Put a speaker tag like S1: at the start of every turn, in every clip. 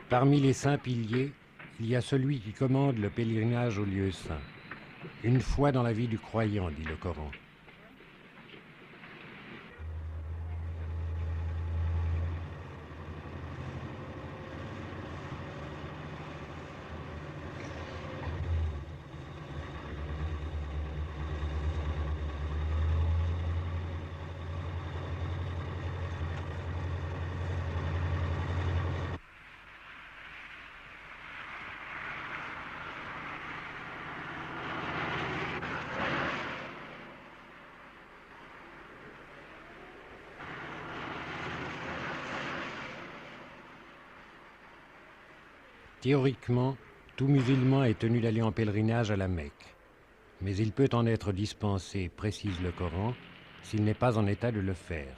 S1: Parmi les saints piliers, il y a celui qui commande le pèlerinage aux lieux saints. Une fois dans la vie du croyant, dit le Coran. Théoriquement, tout musulman est tenu d'aller en pèlerinage à la Mecque. Mais il peut en être dispensé, précise le Coran, s'il n'est pas en état de le faire.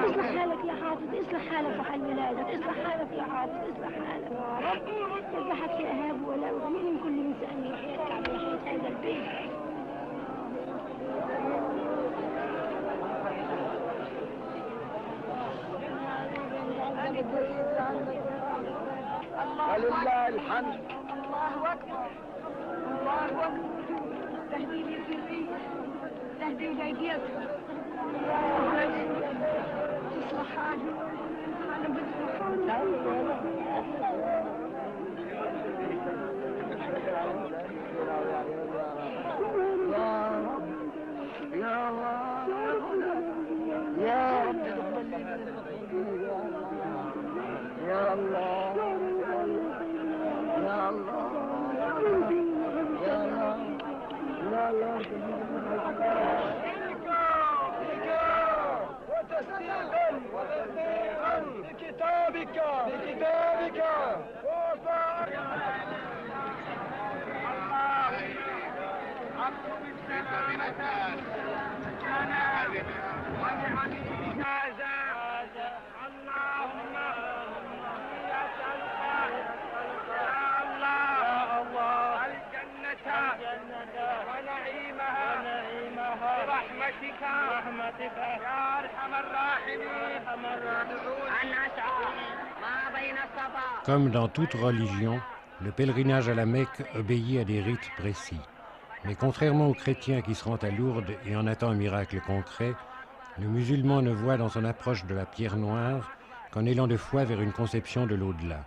S2: اصلح حالك يا حافظ، اصلح حالك وحال ولادك، اصلح حالك يا حافظ، اصلح حالك يا رب. يذبحك يا اهاب ولا وجميع من كل انسان يحيى الكعبه يحيى هذا البيت.
S3: ولله الحمد.
S2: الله اكبر الله اكبر. تهدي لي سري، تهدي ليديك، تصلح حالي، انا
S3: يا الله يا رب يا الله يا الله يا الله وتصديقا بكتابك وفاء برحمتك يا ارحم الراحمين.
S1: Comme dans toute religion, le pèlerinage à la Mecque obéit à des rites précis. Mais contrairement aux chrétiens qui se rendent à Lourdes et en attendent un miracle concret, le musulman ne voit dans son approche de la pierre noire qu'un élan de foi vers une conception de l'au-delà.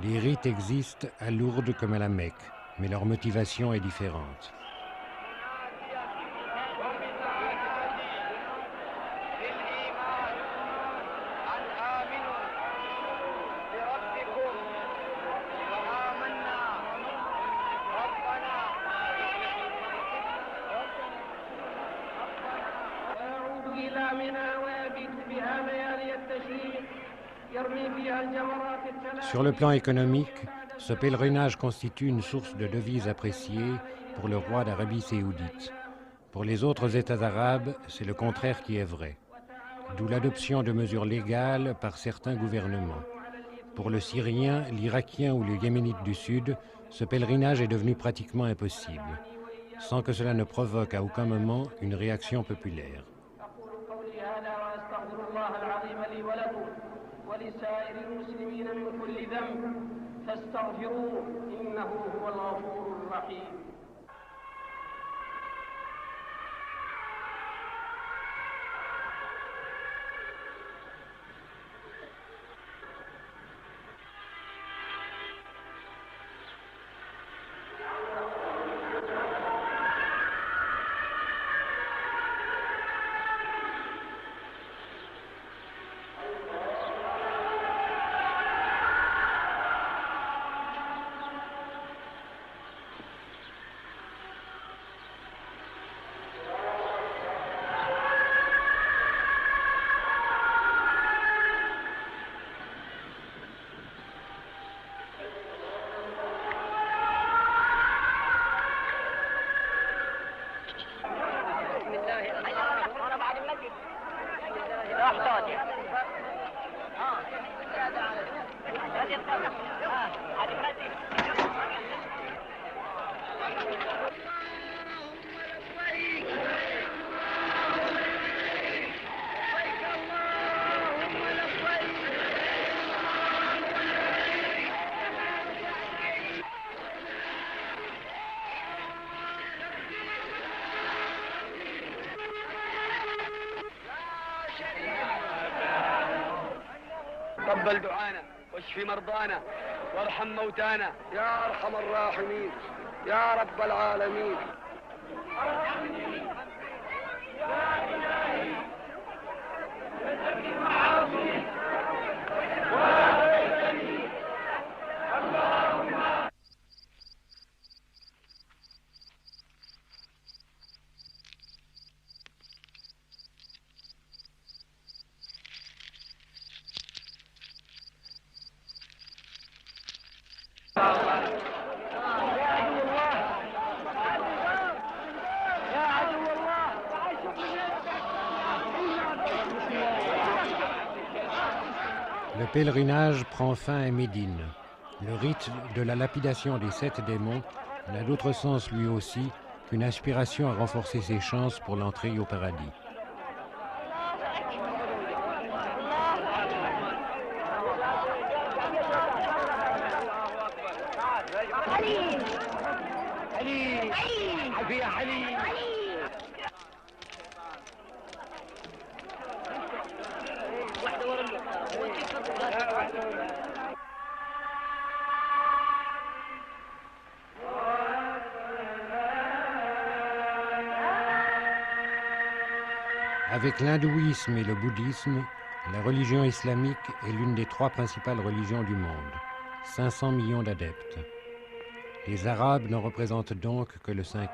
S1: Les rites existent à Lourdes comme à la Mecque, mais leur motivation est différente. Sur le plan économique, ce pèlerinage constitue une source de devises appréciée pour le roi d'Arabie saoudite. Pour les autres États arabes, c'est le contraire qui est vrai. D'où l'adoption de mesures légales par certains gouvernements. Pour le Syrien, l'Irakien ou le Yéménite du Sud, ce pèlerinage est devenu pratiquement impossible, sans que cela ne provoque à aucun moment une réaction populaire.
S3: تقبل دعانا واشف مرضانا وارحم موتانا يا ارحم الراحمين يا رب العالمين.
S1: Le pèlerinage prend fin à Médine. Le rite de la lapidation des 7 démons n'a d'autre sens lui aussi qu'une aspiration à renforcer ses chances pour l'entrée au paradis. Avec l'hindouisme et le bouddhisme, la religion islamique est l'une des 3 principales religions du monde. 500 millions d'adeptes. Les Arabes n'en représentent donc que le 5e.